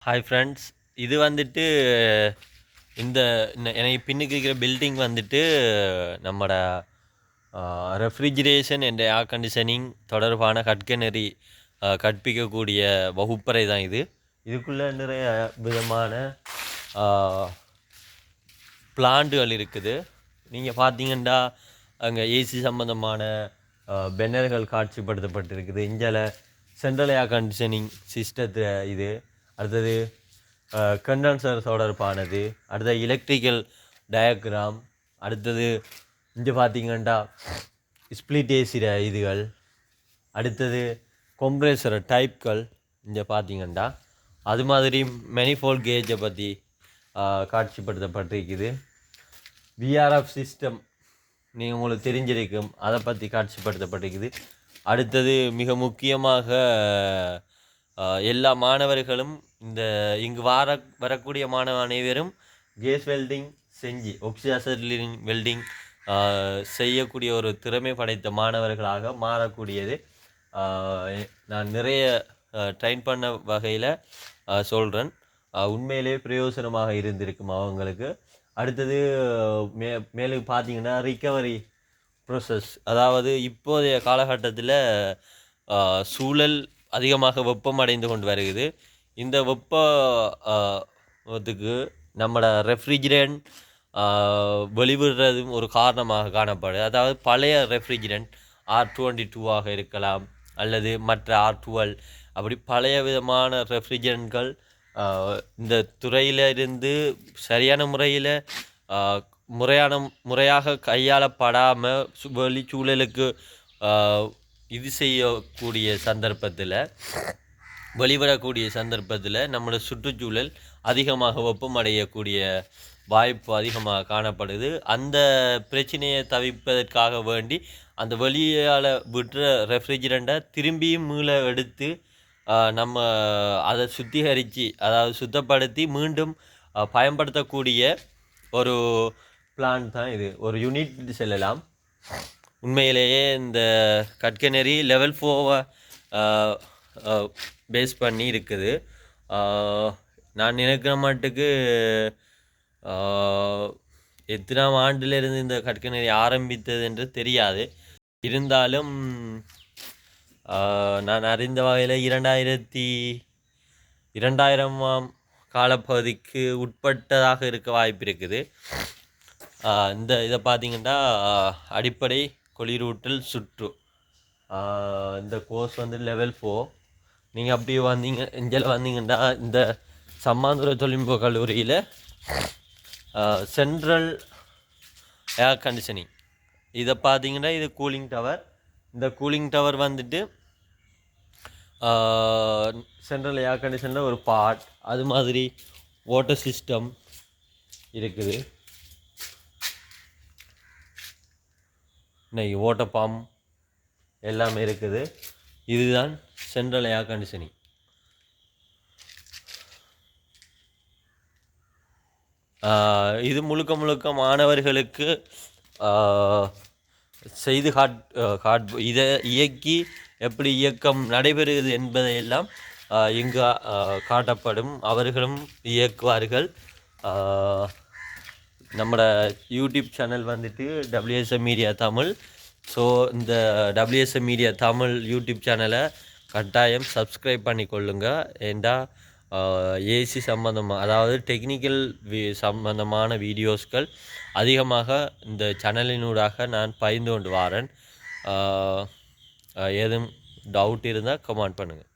Hi friends. இது வந்துட்டு இந்த எனக்கு பின்னுக்கு இருக்கிற பில்டிங் வந்துட்டு நம்மட ரெஃப்ரிஜிரேஷன் அண்ட் ஏர் கண்டிஷனிங் தொடர்பான கற்கநெறி கற்பிக்கக்கூடிய வகுப்பறை தான் இது. இதுக்குள்ளே நிறைய விதமான பிளான்ட்டுகள் இருக்குது. நீங்கள் பார்த்தீங்கன்னா அங்கே ஏசி சம்மந்தமான பென்னர்கள் காட்சிப்படுத்தப்பட்டிருக்குது. இங்கே சென்ட்ரல் ஏர் கண்டிஷனிங் சிஸ்டத்தை இது. அடுத்தது கண்டென்சர் தொடர்பானது. அடுத்தது எலக்ட்ரிக்கல் டயக்ராம். அடுத்தது இங்கே பார்த்தீங்கன்னா ஸ்பிளிட் ஏசி இதுகள். அடுத்தது கொம்ப்ரேசர் டைப்கள் இங்கே பார்த்தீங்கன்னா. அது மாதிரி மெனிஃபோல்ட் கேஜை பற்றி காட்சிப்படுத்தப்பட்டிருக்குது. விஆர்எஃப் சிஸ்டம் நீங்கள் உங்களுக்கு தெரிஞ்சிருக்கும், அதை பற்றி காட்சிப்படுத்தப்பட்டிருக்குது. அடுத்தது மிக முக்கியமாக எல்லா மாணவர்களும் இங்கு வரக்கூடிய மாணவ அனைவரும் கேஸ் வெல்டிங் செஞ்சு ஒக்சிஜன் வெல்டிங் செய்யக்கூடிய ஒரு திறமை படைத்த மாணவர்களாக மாறக்கூடியது. நான் நிறைய ட்ரைன் பண்ண வகையில் சொல்கிறேன். உண்மையிலே பிரயோசனமாக இருந்திருக்கும் அவங்களுக்கு. அடுத்தது மேலும் பார்த்தீங்கன்னா ரிக்கவரி ப்ரோசஸ். அதாவது இப்போதைய காலகட்டத்தில் சூழல் அதிகமாக வெப்பமடைந்து கொண்டு வருகிறது. இந்த வெப்பத்துக்கு நம்மளோட ரெஃப்ரிஜிரண்ட் வெளிவிடுறதும் ஒரு காரணமாக காணப்படுது. அதாவது பழைய ரெஃப்ரிஜிரண்ட் R22 இருக்கலாம், அல்லது மற்ற R12, அப்படி பழைய விதமான ரெஃப்ரிஜரண்ட்கள் இந்த துறையிலிருந்து சரியான முறையில் முறையாக கையாளப்படாமல் வெளிச்சூழலுக்கு இது செய்யக்கூடிய சந்தர்ப்பத்தில், வெளிவிடக்கூடிய சந்தர்ப்பத்தில் நம்மளோட சுற்றுச்சூழல் அதிகமாக வெப்பமடையக்கூடிய வாய்ப்பு அதிகமாக காணப்படுது. அந்த பிரச்சனையை தவிர்ப்பதற்காக வேண்டி அந்த வெளியால் விடுற ரெஃப்ரிஜரண்ட்டை திரும்பியும் மீள எடுத்து நம்ம அதை சுத்திகரித்து, அதாவது சுத்தப்படுத்தி மீண்டும் பயன்படுத்தக்கூடிய ஒரு பிளான் தான் இது. ஒரு யூனிட் செல்லலாம். உண்மையிலேயே இந்த கற்கநெறி லெவல் 4 பேஸ் பண்ணி இருக்குது. நான் நினைக்கிற மாட்டுக்கு எத்தனாம் ஆண்டிலிருந்து இந்த கற்கநெறி ஆரம்பித்தது என்று தெரியாது. இருந்தாலும் நான் அறிந்த வகையில் 2000ஆம் காலப்பகுதிக்கு உட்பட்டதாக இருக்க வாய்ப்பு இருக்குது. இதை பார்த்தீங்கன்னா அடிப்படை குளிரூட்டல் சுற்று. இந்த கோர்ஸ் லெவல் 4. நீங்கள் அப்படியே இங்கே வந்தீங்கன்னா இந்த சம்மாந்துறை தொழில்நுட்ப கல்லூரியில் சென்ட்ரல் ஏர் கண்டிஷனிங் இதை பார்த்தீங்கன்னா இது கூலிங் டவர். இந்த கூலிங் டவர் சென்ட்ரல் ஏர் கண்டிஷனில் ஒரு பார்ட். அது மாதிரி வாட்டர் சிஸ்டம் இருக்குது. இன்னைக்கு வாட்டர் பம்ப் எல்லாமே இருக்குது. இதுதான் சென்ட்ரல் ஏர் கண்டிஷனிங். இது முழுக்க மாணவர்களுக்கு செய்து இதை இயக்கி எப்படி இயக்கம் நடைபெறுகிறது என்பதையெல்லாம் இங்கு காட்டப்படும். அவர்களும் இயக்குவார்கள். நம்மளோட YouTube channel WSM media Tamil. So இந்த WSM மீடியா தமிழ் யூடியூப் சேனலை கட்டாயம் சப்ஸ்கிரைப் பண்ணிக்கொள்ளுங்க. ஏண்டா ஏசி சம்பந்தமாக, அதாவது டெக்னிக்கல் சம்பந்தமான வீடியோஸ்கள் அதிகமாக இந்த சேனலினூடாக நான் பகிர்ந்து கொண்டு வாரேன். ஏதும் டவுட் இருந்தால் கமெண்ட் பண்ணுங்கள்.